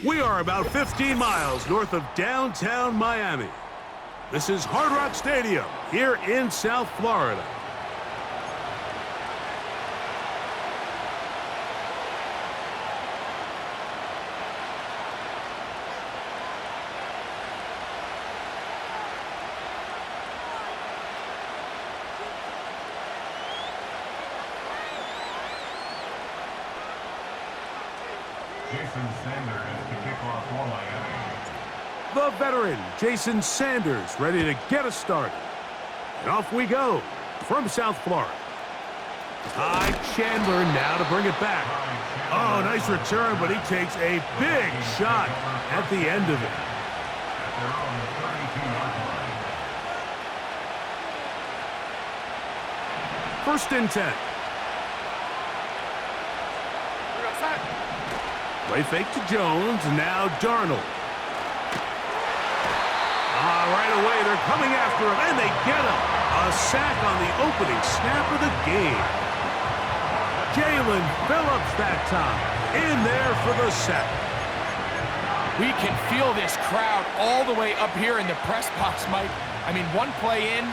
We are about 15 miles north of downtown Miami. This is Hard Rock Stadium here in South Florida. Jason Sanders to kick off for Miami. The veteran, Jason Sanders, ready to get us started. And off we go from South Florida. Ty Chandler now to bring it back. Oh, nice return, but he takes a big shot at the end of it. They're on the 32-yard line. First and 10. Play fake to Jones, now Darnold. Right away, they're coming after him, and they get him. A sack on the opening snap of the game. Jalen Phillips that time, in there for the sack. We can feel this crowd all the way up here in the press box, Mike. I mean, one play in,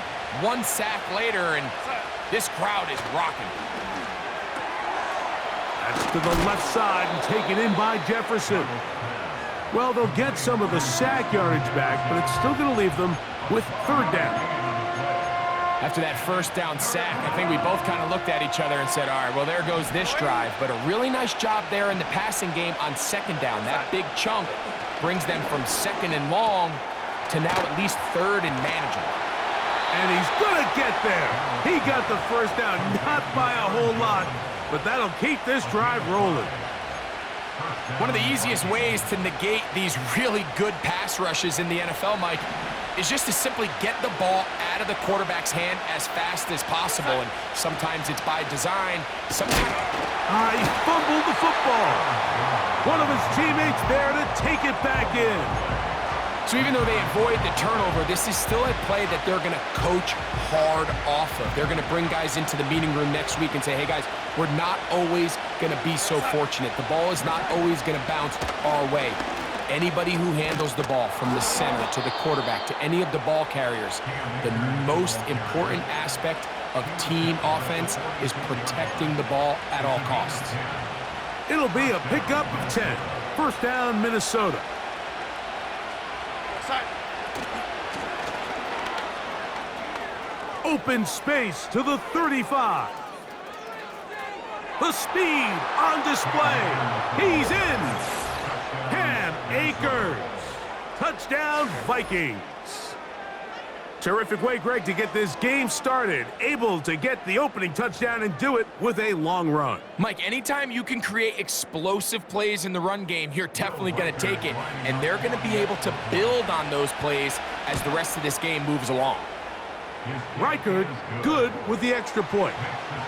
one sack later, and this crowd is rocking. That's to the left side and taken in by Jefferson. Well, they'll get some of the sack yardage back, but it's still going to leave them with third down. After that first down sack, I think we both kind of looked at each other and said, all right, well, there goes this drive. But a really nice job there in the passing game on second down. That big chunk brings them from second and long to now at least third and manageable. And he's going to get there. He got the first down, not by a whole lot, but that'll keep this drive rolling. One of the easiest ways to negate these really good pass rushes in the NFL, Mike, is just to simply get the ball out of the quarterback's hand as fast as possible. And sometimes it's by design. Sometimes he fumbled the football. One of his teammates there to take it back in. So even though they avoid the turnover, this is still a play that they're going to coach hard off of. They're going to bring guys into the meeting room next week and say, hey, guys, we're not always going to be so fortunate. The ball is not always going to bounce our way. Anybody who handles the ball from the center to the quarterback to any of the ball carriers, the most important aspect of team offense is protecting the ball at all costs. It'll be a pickup of 10. First down, Minnesota. Open space to the 35. The speed on display. He's in. Cam Akers. Touchdown, Vikings. Terrific way, Greg, to get this game started. Able to get the opening touchdown and do it with a long run. Mike, anytime you can create explosive plays in the run game, you're definitely going to take it. And they're going to be able to build on those plays as the rest of this game moves along. Reichard good with the extra point.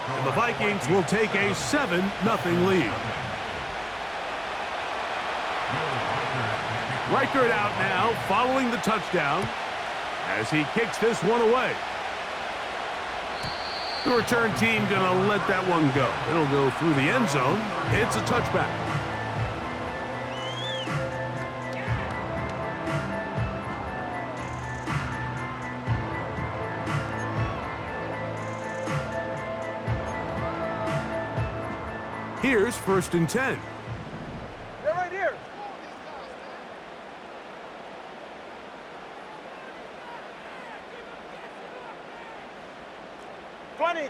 And the Vikings will take a 7-0 lead. Reichard out now following the touchdown as he kicks this one away. The return team gonna let that one go. It'll go through the end zone. It's a touchback. Here's first and 10. They're right here.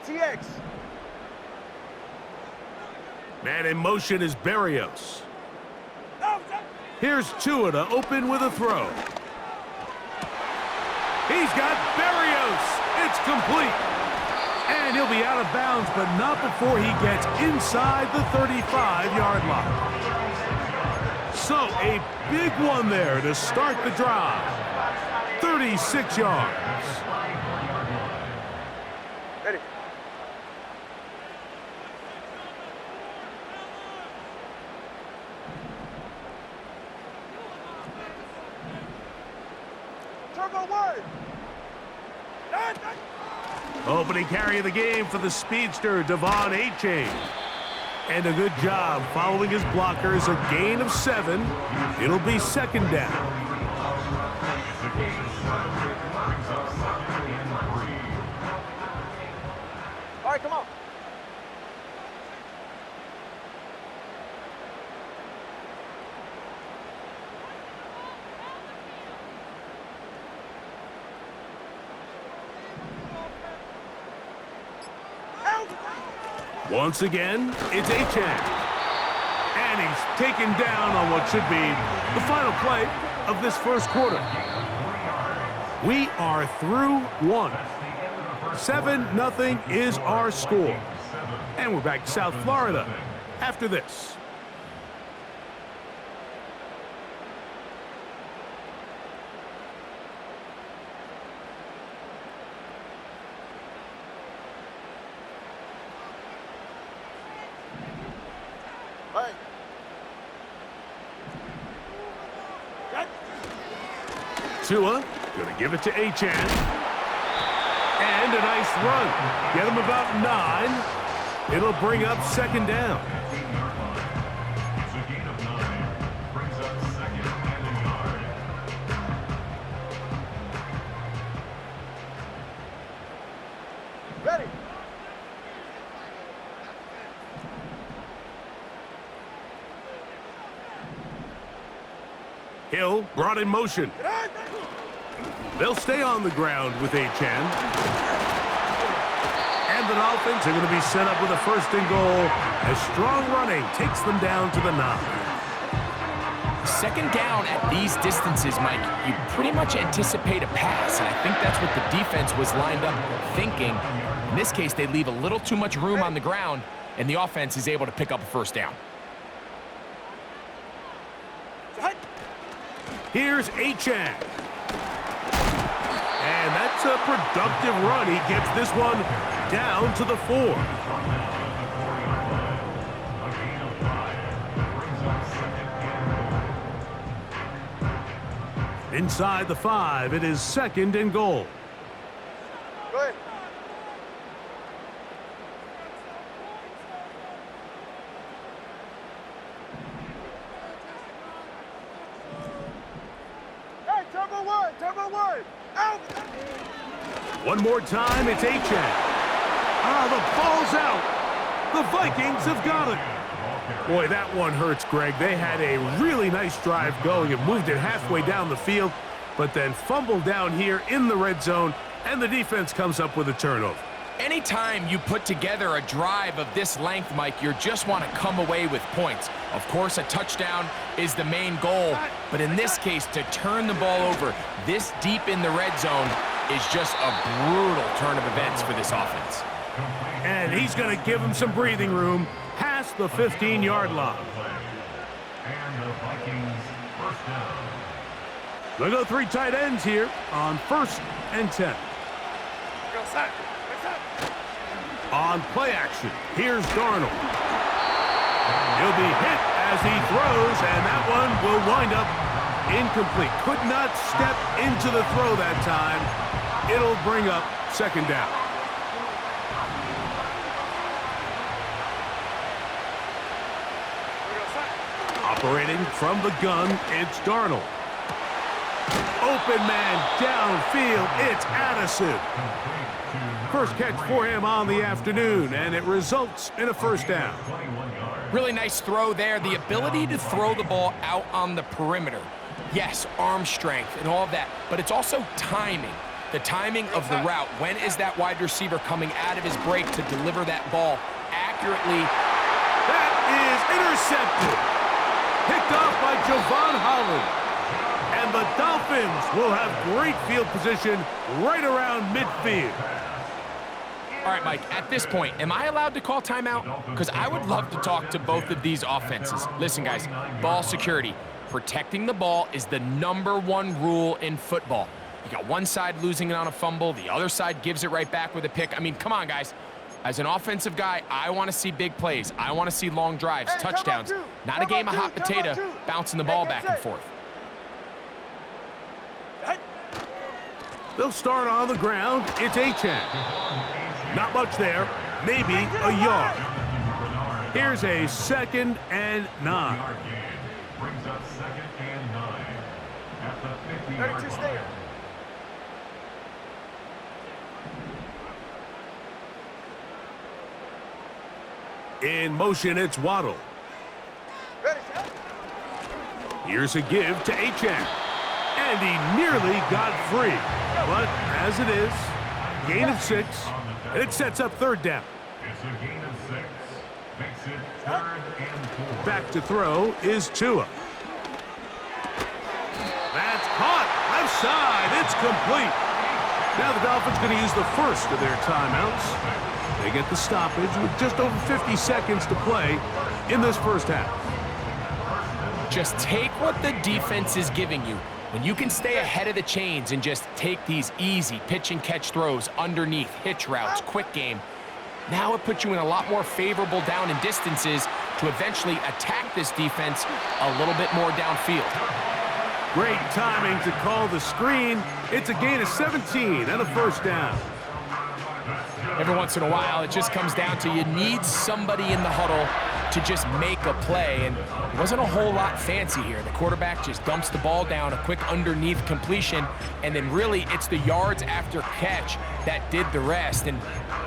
TX. Man in motion is Berrios. Here's Tua to open with a throw. He's got Berrios. It's complete. And he'll be out of bounds, but not before he gets inside the 35-yard line. So a big one there to start the drive. 36 yards. Ready. Turbo word. Opening carry of the game for the speedster, Devon Achane. And a good job following his blockers, a gain of 7. It'll be second down. All right, come on. Once again, it's Achane. And he's taken down on what should be the final play of this first quarter. We are through 1. 7-0 is our score. And we're back to South Florida after this. Hey. Tua gonna give it to Achane. And a nice run. Get him about 9. It'll bring up second down. It's a gain of 9. Brings up second and a yard. Ready. Hill brought in motion. They'll stay on the ground with Achane. And the Dolphins are going to be set up with a first and goal as strong running takes them down to the 9. Second down at these distances, Mike, you pretty much anticipate a pass, and I think that's what the defense was lined up thinking. In this case, they leave a little too much room on the ground, and the offense is able to pick up a first down. Here's Achane. And that's a productive run. He gets this one down to the 4. Inside the 5, it is second and goal. Go ahead. Hey, turbo one. Out. One more time, it's Achane. Ah, the ball's out. The Vikings have got it. Boy, that one hurts, Greg. They had a really nice drive going and moved it halfway down the field, but then fumbled down here in the red zone, and the defense comes up with a turnover. Anytime you put together a drive of this length, Mike, you just want to come away with points. Of course, a touchdown is the main goal, but in this case, to turn the ball over this deep in the red zone is just a brutal turn of events for this offense. And he's going to give him some breathing room past the 15-yard line. And the Vikings first down. They'll go 3 tight ends here on 1st and 10. On play action, here's Darnold. He'll be hit as he throws, and that one will wind up incomplete. Could not step into the throw that time. It'll bring up second down. Operating from the gun, it's Darnold. Open man downfield, it's Addison. First catch for him on the afternoon, and it results in a first down. Really nice throw there. The ability to throw the ball out on the perimeter. Yes, arm strength and all of that, but it's also timing. The timing of the route. When is that wide receiver coming out of his break to deliver that ball accurately? That is intercepted. Picked off by Javon Holland. And the Dolphins will have great field position right around midfield. All right, Mike, at this point, am I allowed to call timeout? Because I would love to talk to both of these offenses. Listen, guys, ball security. Protecting the ball is the #1 rule in football. You got one side losing it on a fumble, the other side gives it right back with a pick. I mean, come on, guys. As an offensive guy, I want to see big plays. I want to see long drives, touchdowns. Not a game of hot potato, bouncing the ball back and forth. They'll start on the ground. It's Achane. Not much there. Maybe a yard. Here's a 2nd and 9. Yard gain brings up 2nd and 9 at the 50-yard 32 line. stay. In motion, it's Waddle. Ready, set. Here's a give to Achane. And he nearly got free. But as it is, gain of 6, and it sets up 3rd down. It's a gain of 6. Makes it 3rd and 4. Back to throw is Tua. That's caught. Left side. It's complete. Now the Dolphins going to use the first of their timeouts. They get the stoppage with just over 50 seconds to play in this first half. Just take what the defense is giving you. When you can stay ahead of the chains and just take these easy pitch and catch throws underneath, hitch routes, quick game, now it puts you in a lot more favorable down and distances to eventually attack this defense a little bit more downfield. Great timing to call the screen. It's a gain of 17 and a 1st down. Every once in a while, it just comes down to you need somebody in the huddle to just make a play, and it wasn't a whole lot fancy here. The quarterback just dumps the ball down, a quick underneath completion, and then really it's the yards after catch that did the rest, and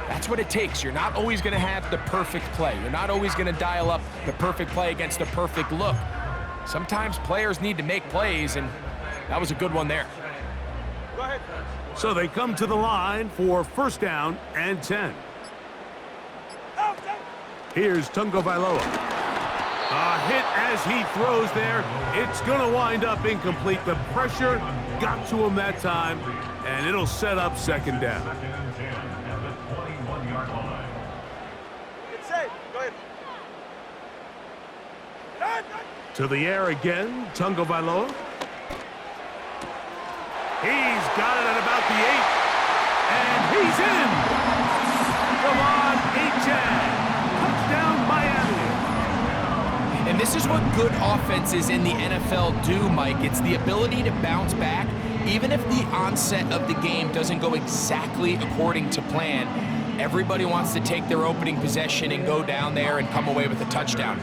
that's what it takes. You're not always going to have the perfect play. You're not always going to dial up the perfect play against the perfect look. Sometimes players need to make plays, and that was a good one there. Go ahead. So they come to the line for 1st down and 10. Out, out. Here's Tungo Vailoa. A hit as he throws there. It's going to wind up incomplete. The pressure got to him that time, and it'll set up 2nd down. 2nd and 10 at the 21-yard line. Get safe. Go ahead. To the air again, Tungo Vailoa. He's got it at about the 8, and he's in. Come on, Achane. Touchdown, Miami. And this is what good offenses in the NFL do, Mike. It's the ability to bounce back, even if the onset of the game doesn't go exactly according to plan. Everybody wants to take their opening possession and go down there and come away with a touchdown.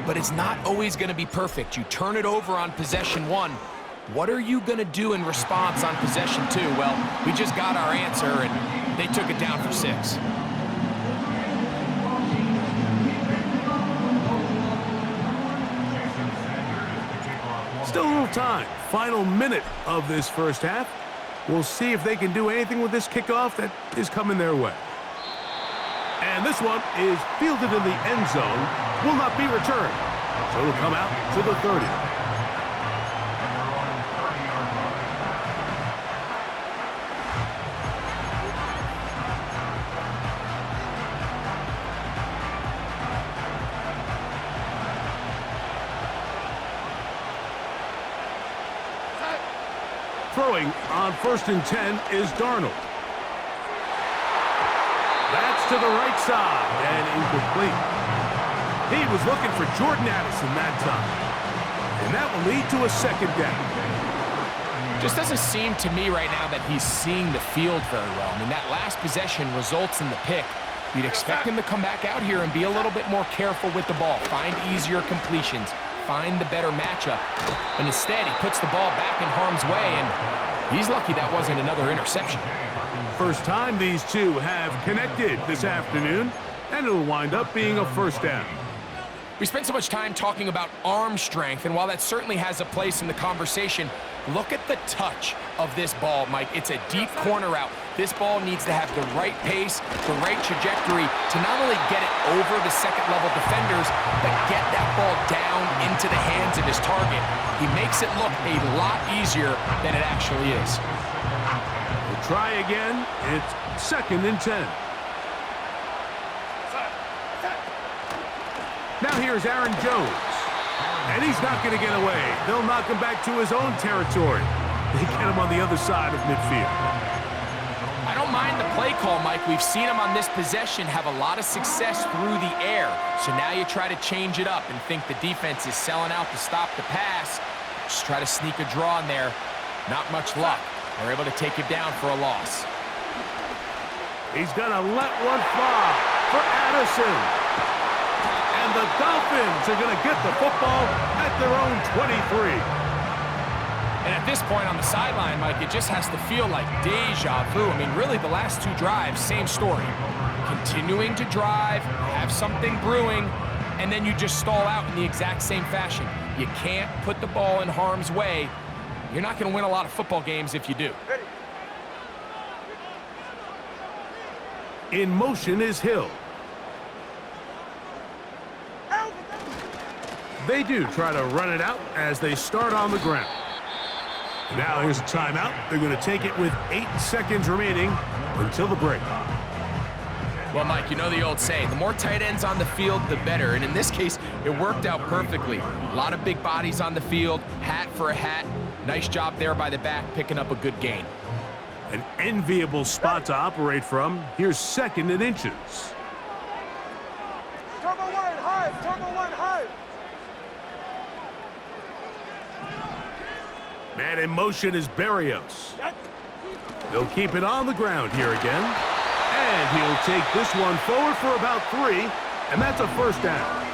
But it's not always going to be perfect. You turn it over on possession 1. What are you going to do in response on possession 2? Well, we just got our answer, and they took it down for 6. Still a little time. Final minute of this first half. We'll see if they can do anything with this kickoff that is coming their way. And this one is fielded in the end zone. Will not be returned. So it'll come out to the 30. Throwing on 1st and 10 is Darnold. That's to the right side and incomplete. He was looking for Jordan Addison that time. And that will lead to a 2nd down. Just doesn't seem to me right now that he's seeing the field very well. I mean, that last possession results in the pick. You'd expect him to come back out here and be a little bit more careful with the ball, find easier completions, find the better matchup. But instead, he puts the ball back in harm's way, and he's lucky that wasn't another interception. First time these two have connected this afternoon, and it'll wind up being a 1st down. We spent so much time talking about arm strength, and while that certainly has a place in the conversation, look at the touch of this ball, Mike. It's a deep corner route. This ball needs to have the right pace, the right trajectory to not only get it over the second-level defenders, but get that ball down into the hands of his target. He makes it look a lot easier than it actually is. We'll try again. It's 2nd and 10. Now here's Aaron Jones. And he's not going to get away. They'll knock him back to his own territory. They get him on the other side of midfield. I don't mind the play call, Mike. We've seen him on this possession have a lot of success through the air. So now you try to change it up and think the defense is selling out to stop the pass. Just try to sneak a draw in there. Not much luck. They're able to take it down for a loss. He's going to let one fly for Addison. And And the Dolphins are going to get the football at their own 23. And at this point on the sideline, Mike, it just has to feel like deja vu. I mean, really, the last two drives, same story. Continuing to drive, have something brewing, and then you just stall out in the exact same fashion. You can't put the ball in harm's way. You're not going to win a lot of football games if you do. Ready. In motion is Hill. Out. They do try to run it out as they start on the ground. Now here's a timeout. They're going to take it with 8 seconds remaining until the break. Well, Mike, you know the old saying, the more tight ends on the field, the better. And in this case, it worked out perfectly. A lot of big bodies on the field, hat for a hat. Nice job there by the back, picking up a good gain. An enviable spot to operate from. Here's 2nd and inches. Turbo one, high. Turbo one, high. Man in motion is Berrios. They'll keep it on the ground here again. And he'll take this one forward for about 3, and that's a first down.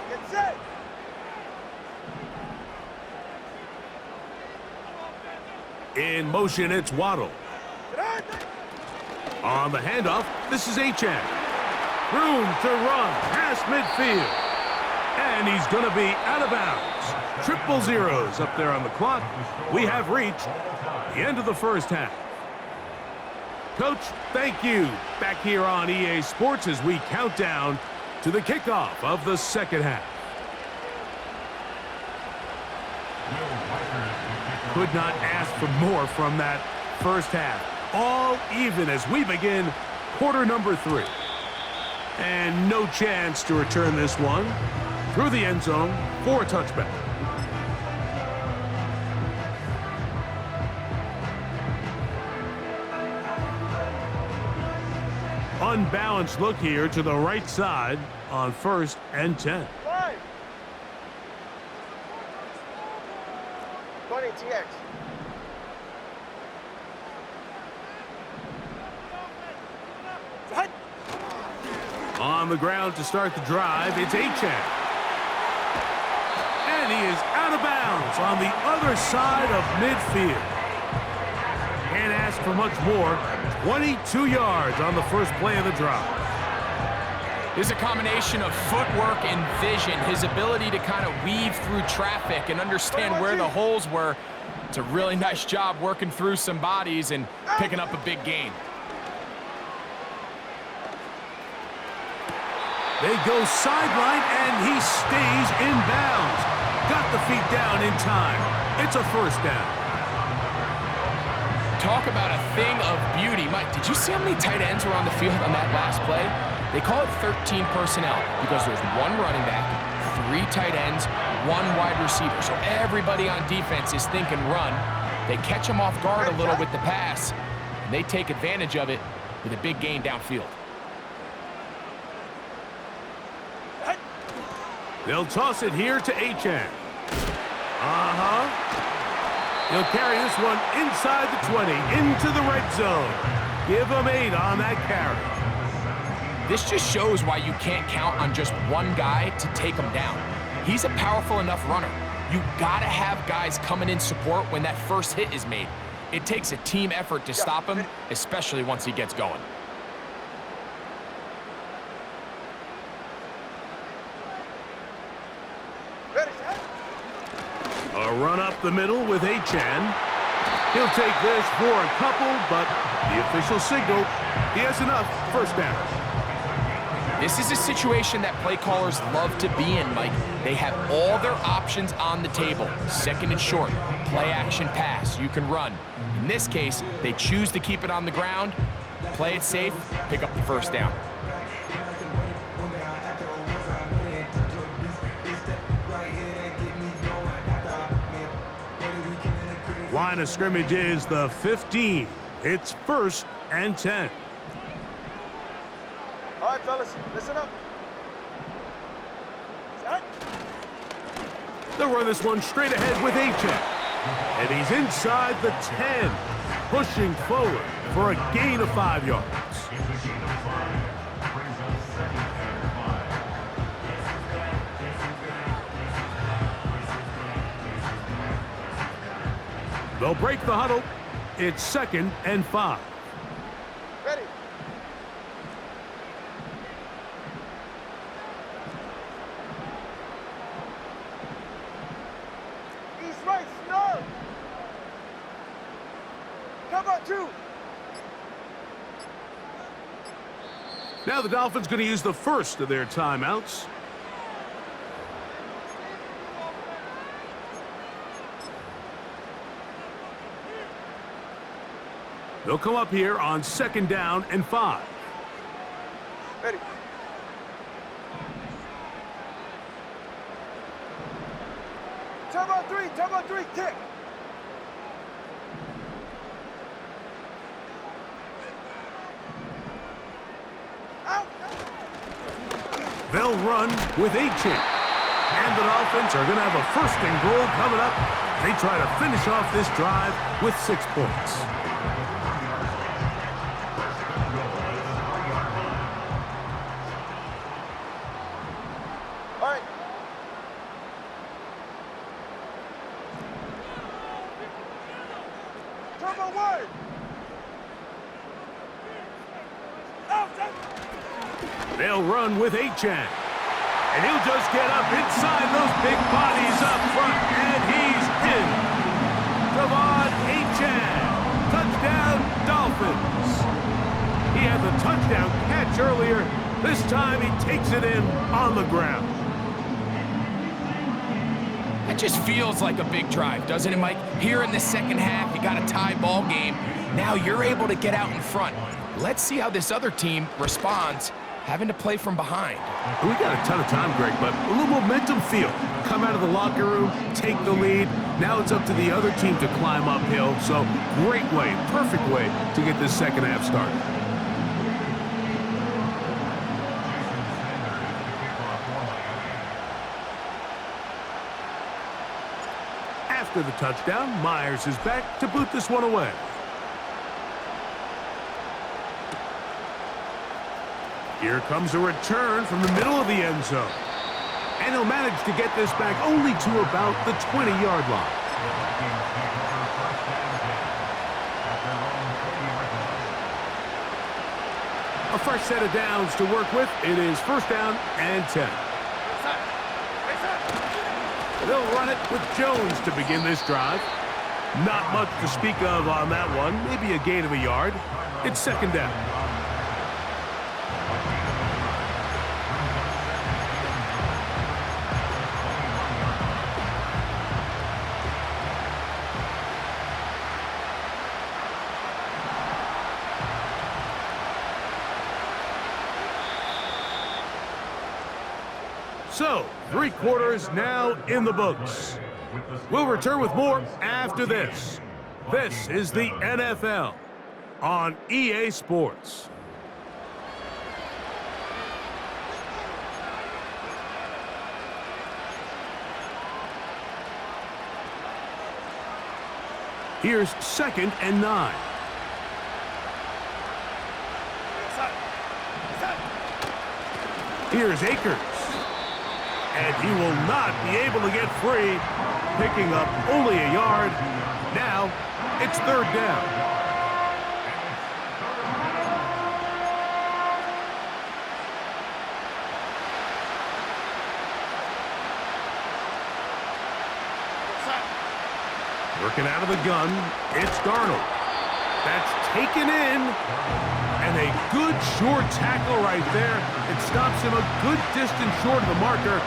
Get set. In motion, it's Waddle. On the handoff, this is Achane. Room to run past midfield. And he's going to be out of bounds. Triple zeros up there on the clock. We have reached the end of the first half. Coach, thank you. Back here on EA Sports as we count down to the kickoff of the second half. Could not ask for more from that first half. All even as we begin quarter number 3. And no chance to return this one through the end zone for a touchback. Unbalanced look here to the right side on 1st and 10. 20 TX. On the ground to start the drive, it's Achane. And he is out of bounds on the other side of midfield. Can't ask for much more. 22 yards on the first play of the drive. There's a combination of footwork and vision, his ability to kind of weave through traffic and understand where the holes were. It's a really nice job working through some bodies and picking up a big gain. They go sideline, and he stays in bounds. Got the feet down in time. It's a first down. Talk about a thing of beauty. Mike, did you see how many tight ends were on the field on that last play? They call it 13 personnel because there's 1 running back, 3 tight ends, 1 wide receiver. So everybody on defense is thinking run. They catch them off guard a little with the pass, and they take advantage of it with a big gain downfield. They'll toss it here to Achane. He'll carry this one inside the 20, into the red zone. Give him 8 on that carry. This just shows why you can't count on just one guy to take him down. He's a powerful enough runner. You gotta have guys coming in support when that first hit is made. It takes a team effort to stop him, especially once he gets going. A run up the middle with Achane. He'll take this for a couple, but the official signal, he has enough. First down. This is a situation that play callers love to be in, Mike. They have all their options on the table. 2nd and short, play action pass, you can run. In this case, they choose to keep it on the ground, play it safe, pick up the first down. Line of scrimmage is the 15. It's 1st and 10. All right, fellas, listen up. They'll run this one straight ahead with Achane. And he's inside the 10, pushing forward for a gain of 5 yards. It's a gain of 5. Brings up second and 5. They'll break the huddle. It's 2nd and 5. Ready. East right, snug. Cover 2. Now the Dolphins going to use the first of their timeouts. They'll come up here on 2nd down and 5. Ready. Turbo 3, kick. Out. They'll run with Achane. And the Dolphins are going to have a 1st and goal coming up. They try to finish off this drive with 6 points. All right. Turbo 1. They'll run with Achane. And he'll just get up inside those big bodies up front. And he's in. De'Von Achane. Touchdown, Dolphins. He had the touchdown catch earlier. This time he takes it in on the ground. It just feels like a big drive, doesn't it, Mike? Here in the second half, you got a tie ball game. Now you're able to get out in front. Let's see how this other team responds, having to play from behind. We got a ton of time, Greg, but a little momentum feel. Come out of the locker room, take the lead. Now it's up to the other team to climb uphill. So great way, perfect way to get this second half started. After the touchdown, Myers is back to boot this one away. Here comes a return from the middle of the end zone. And he'll manage to get this back only to about the 20-yard line. A fresh set of downs to work with. It is 1st down and 10. They'll run it with Jones to begin this drive. Not much to speak of on that one. Maybe a gain of a yard. It's 2nd down. So, 3 quarters now in the books. We'll return with more after this. This is the NFL on EA Sports. Here's 2nd and 9. Here's Akers. And he will not be able to get free, picking up only a yard. Now, it's 3rd down. Working out of the gun, it's Darnold. That's taken in. And a good short tackle right there. It stops him a good distance short of the marker.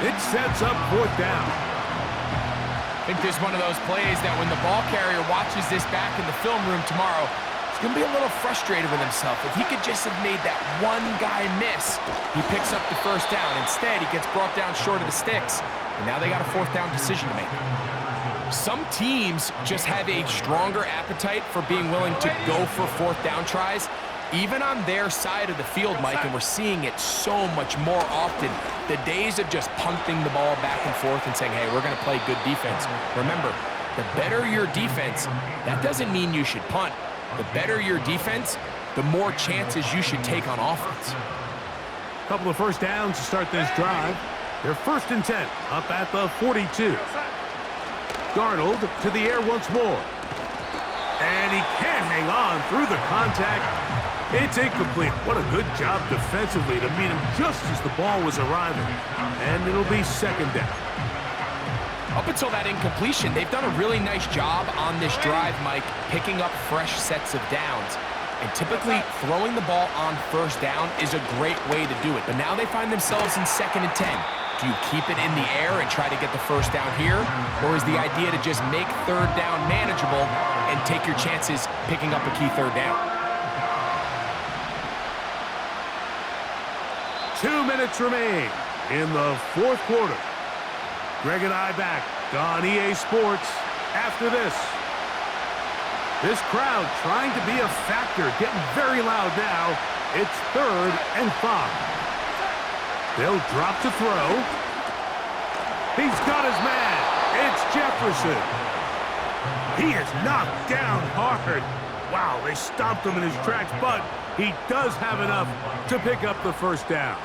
It sets up 4th down. I think there's one of those plays that when the ball carrier watches this back in the film room tomorrow, he's going to be a little frustrated with himself. If he could just have made that one guy miss, he picks up the 1st down. Instead, he gets brought down short of the sticks, and now they got a 4th down decision to make. Some teams just have a stronger appetite for being willing to go for 4th down tries, even on their side of the field, Mike, and we're seeing it so much more often The days of just punting the ball back and forth and saying, hey, we're going to play good defense. Remember, the better your defense, that doesn't mean you should punt. The better your defense, the more chances you should take on offense. A couple of first downs to start this drive. They're 1st and 10, up at the 42. Darnold to the air once more. And he can't hang on through the contact. It's incomplete. What a good job defensively to meet him just as the ball was arriving. And it'll be 2nd down. Up until that incompletion, they've done a really nice job on this drive, Mike, picking up fresh sets of downs. And typically, throwing the ball on 1st down is a great way to do it. But now they find themselves in 2nd and 10. Do you keep it in the air and try to get the 1st down here? Or is the idea to just make 3rd down manageable and take your chances picking up a key 3rd down? 2 minutes remain in the 4th quarter. Greg and I back on EA Sports after this. This crowd trying to be a factor, getting very loud now. It's 3rd and 5. They'll drop to throw. He's got his man. It's Jefferson. He is knocked down hard. Wow, they stomped him in his tracks, but he does have enough to pick up the 1st down.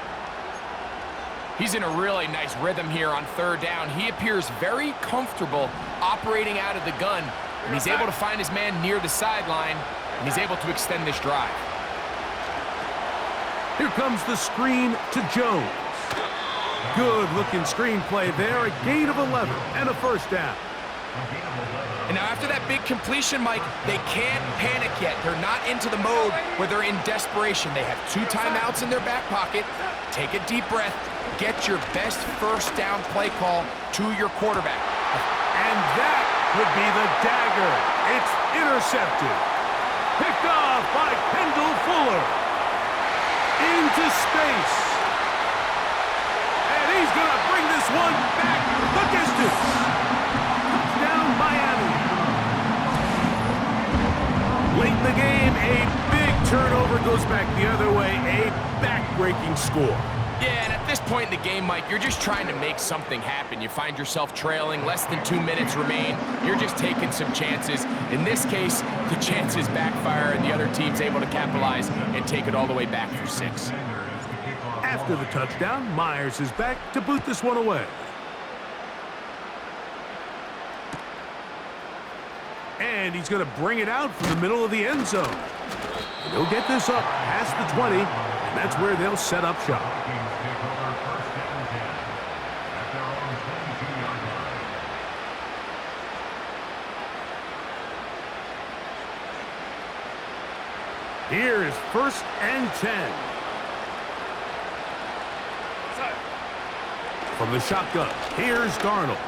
He's in a really nice rhythm here on 3rd down. He appears very comfortable operating out of the gun, and he's able to find his man near the sideline, and he's able to extend this drive. Here comes the screen to Jones. Good-looking screen play there, a gain of 11 and a 1st down. And now after that big completion, Mike, they can't panic yet. They're not into the mode where they're in desperation. They have 2 timeouts in their back pocket. Take a deep breath. Get your best 1st down play call to your quarterback. And that could be the dagger. It's intercepted. Picked off by Kendall Fuller. Into space. And he's going to bring this one back the distance. Touchdown Miami. Late in the game, a big turnover goes back the other way. A back-breaking score. Yeah, and at this point in the game, Mike, you're just trying to make something happen. You find yourself trailing, less than 2 minutes remain. You're just taking some chances. In this case, the chances backfire, and the other team's able to capitalize and take it all the way back for 6. After the touchdown, Myers is back to boot this one away. And he's going to bring it out from the middle of the end zone. And he'll get this up past the 20, and that's where they'll set up shop. Here is 1st and 10. From the shotgun, here's Darnold.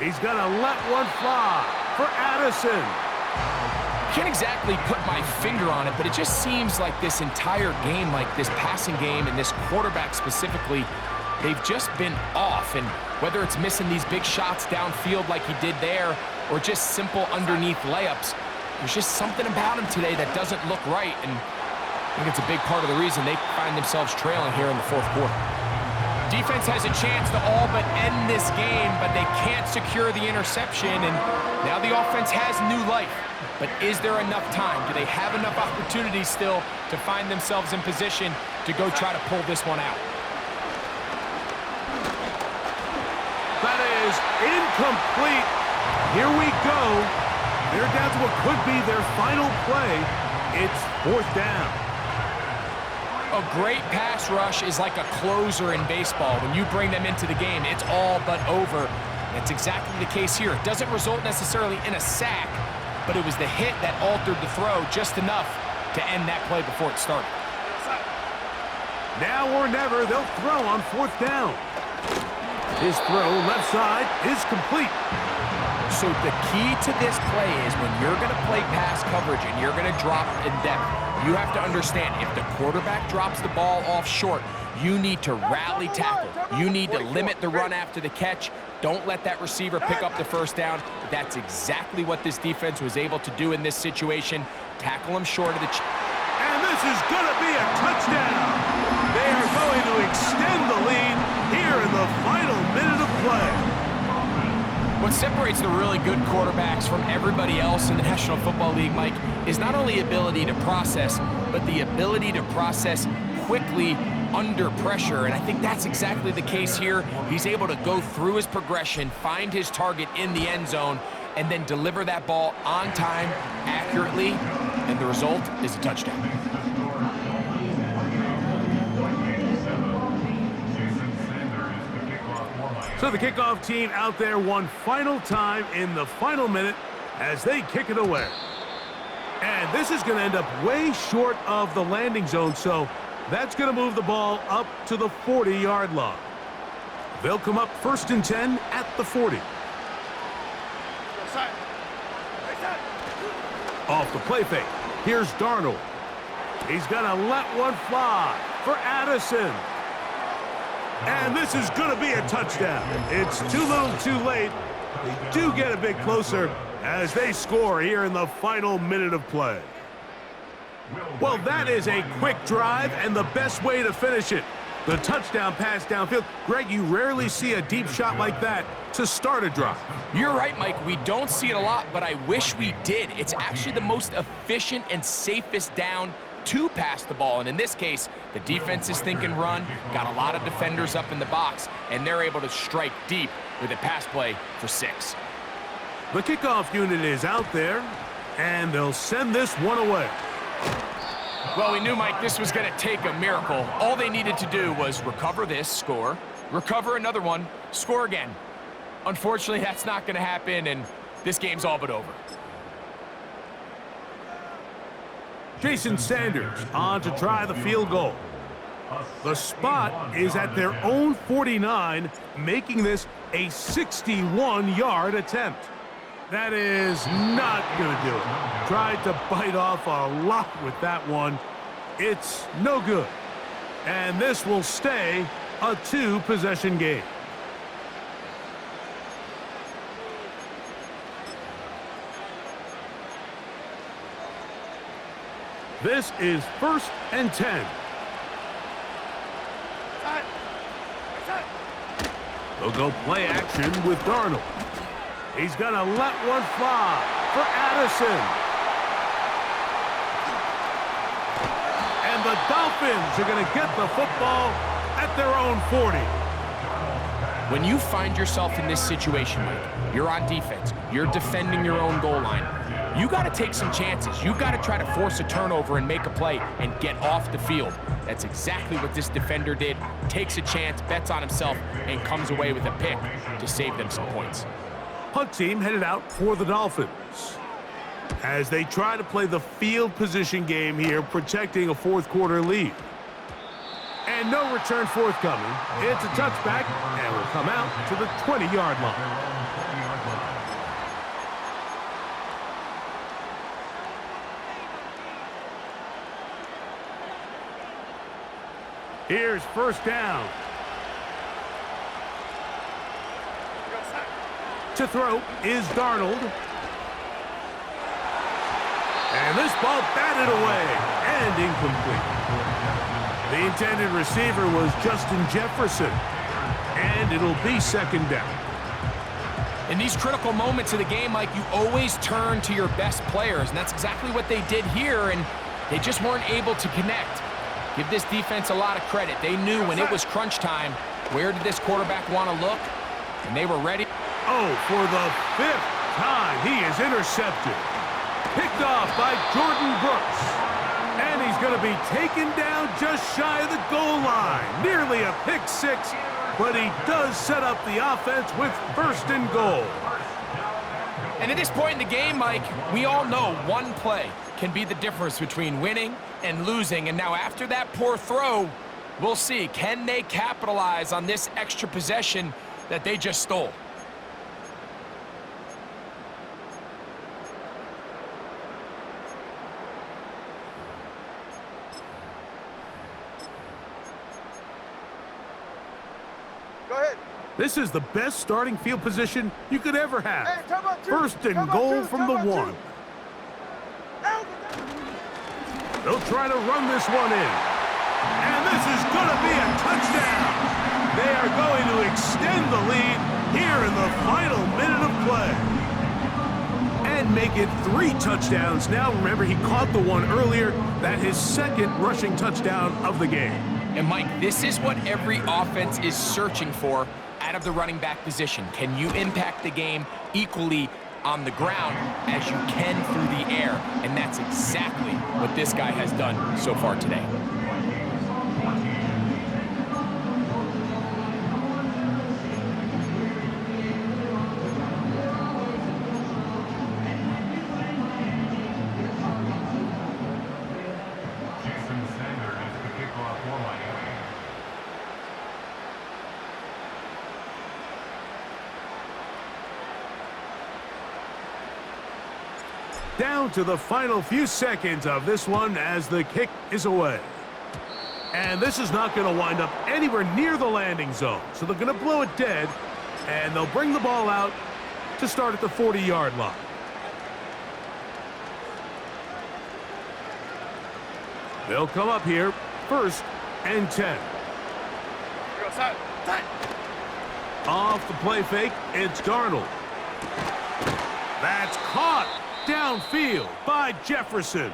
He's going to let one fly for Addison. Can't exactly put my finger on it, but it just seems like this entire game, like this passing game and this quarterback specifically, they've just been off. And whether it's missing these big shots downfield like he did there or just simple underneath layups, there's just something about him today that doesn't look right. And I think it's a big part of the reason they find themselves trailing here in the 4th quarter. Defense has a chance to all but end this game, but they can't secure the interception, and now the offense has new life. But is there enough time? Do they have enough opportunities still to find themselves in position to go try to pull this one out? That is incomplete. Here we go. They're down to what could be their final play. It's 4th down. A great pass rush is like a closer in baseball. When you bring them into the game, it's all but over. That's exactly the case here. It doesn't result necessarily in a sack, but it was the hit that altered the throw just enough to end that play before it started. Now or never, they'll throw on 4th down. His throw left side is complete. So the key to this play is when you're going to play pass coverage and you're going to drop in depth, you have to understand if the quarterback drops the ball off short, you need to rally tackle. You need to limit the run after the catch. Don't let that receiver pick up the 1st down. That's exactly what this defense was able to do in this situation. Tackle him short of the... And this is going to be a touchdown. They are going to extend the lead. here in the final minute of play. What separates the really good quarterbacks from everybody else in the National Football League, Mike, is not only ability to process, but the ability to process quickly under pressure, and I think that's exactly the case here. He's able to go through his progression, find his target in the end zone, and then deliver that ball on time, accurately, and the result is a touchdown. So the kickoff team out there one final time in the final minute as they kick it away. And this is going to end up way short of the landing zone, so that's going to move the ball up to the 40-yard line. They'll come up 1st and 10 at the 40. Off the play fake, here's Darnold. He's going to let one fly for Addison. And this is going to be a touchdown. It's too little too late. They do get a bit closer as they score here in the final minute of play. Well, that is a quick drive and the best way to finish it. The touchdown pass downfield. Greg, you rarely see a deep shot like that to start a drive. You're right, Mike. We don't see it a lot, but I wish we did. It's actually the most efficient and safest down to pass the ball, and in this case, the defense is thinking run, got a lot of defenders up in the box, and they're able to strike deep with a pass play for 6. The kickoff unit is out there, and they'll send this one away. Well, we knew, Mike, this was going to take a miracle. All they needed to do was recover this, score, recover another one, score again. Unfortunately, that's not going to happen, and this game's all but over. Jason Sanders on to try the field goal. The spot is at their own 49, making this a 61-yard attempt. That is not going to do it. Tried to bite off a lot with that one. It's no good. And this will stay a 2-possession game. This is 1st and 10. They'll go play action with Darnold. He's going to let one fly for Addison. And the Dolphins are going to get the football at their own 40. When you find yourself in this situation, Mike, you're on defense, you're defending your own goal line, you got to take some chances. You got to try to force a turnover and make a play and get off the field. That's exactly what this defender did. Takes a chance, bets on himself, and comes away with a pick to save them some points. Punt team headed out for the Dolphins as they try to play the field position game here, protecting a 4th-quarter lead. And no return forthcoming. It's a touchback, and will come out to the 20-yard line. Here's 1st down. To throw is Darnold. And this ball batted away and incomplete. The intended receiver was Justin Jefferson. And it'll be 2nd down. In these critical moments of the game, Mike, you always turn to your best players, and that's exactly what they did here, and they just weren't able to connect. Give this defense a lot of credit. They knew when it was crunch time, where did this quarterback want to look, and they were ready. Oh, for the 5th time, he is intercepted. Picked off by Jordan Brooks. And he's going to be taken down just shy of the goal line. Nearly a pick 6, but he does set up the offense with 1st and goal. And at this point in the game, Mike, we all know one play can be the difference between winning and losing. And now after that poor throw, we'll see, can they capitalize on this extra possession that they just stole? Go ahead. This is the best starting field position you could ever have. Hey, come on, 2. 1st and Come on, goal 2. from Come the on, 2. 1. Out. They'll try to run this one in. And this is going to be a touchdown. They are going to extend the lead here in the final minute of play. And make it 3 touchdowns now. Remember, he caught the one earlier. That his second rushing touchdown of the game. And Mike, this is what every offense is searching for out of the running back position. Can you impact the game equally on the ground as you can through the air? And that's exactly what this guy has done so far today. Jason Sanders is the kickoff for Miami. Down to the final few seconds of this one as the kick is away. And this is not going to wind up anywhere near the landing zone. So they're going to blow it dead, and they'll bring the ball out to start at the 40-yard line. They'll come up here, 1st and 10. Off the play fake, it's Darnold. That's caught downfield by Jefferson.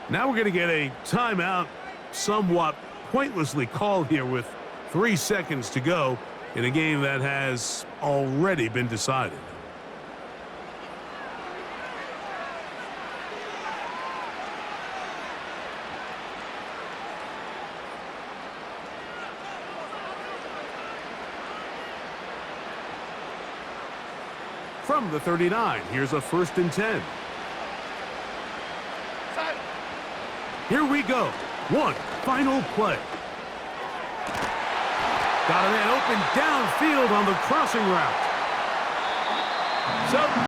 Now we're going to get a timeout, somewhat pointlessly called here with 3 seconds to go in a game that has already been decided. From the 39, here's a 1st and 10. Here we go. One final play. Got a man open downfield on the crossing route. So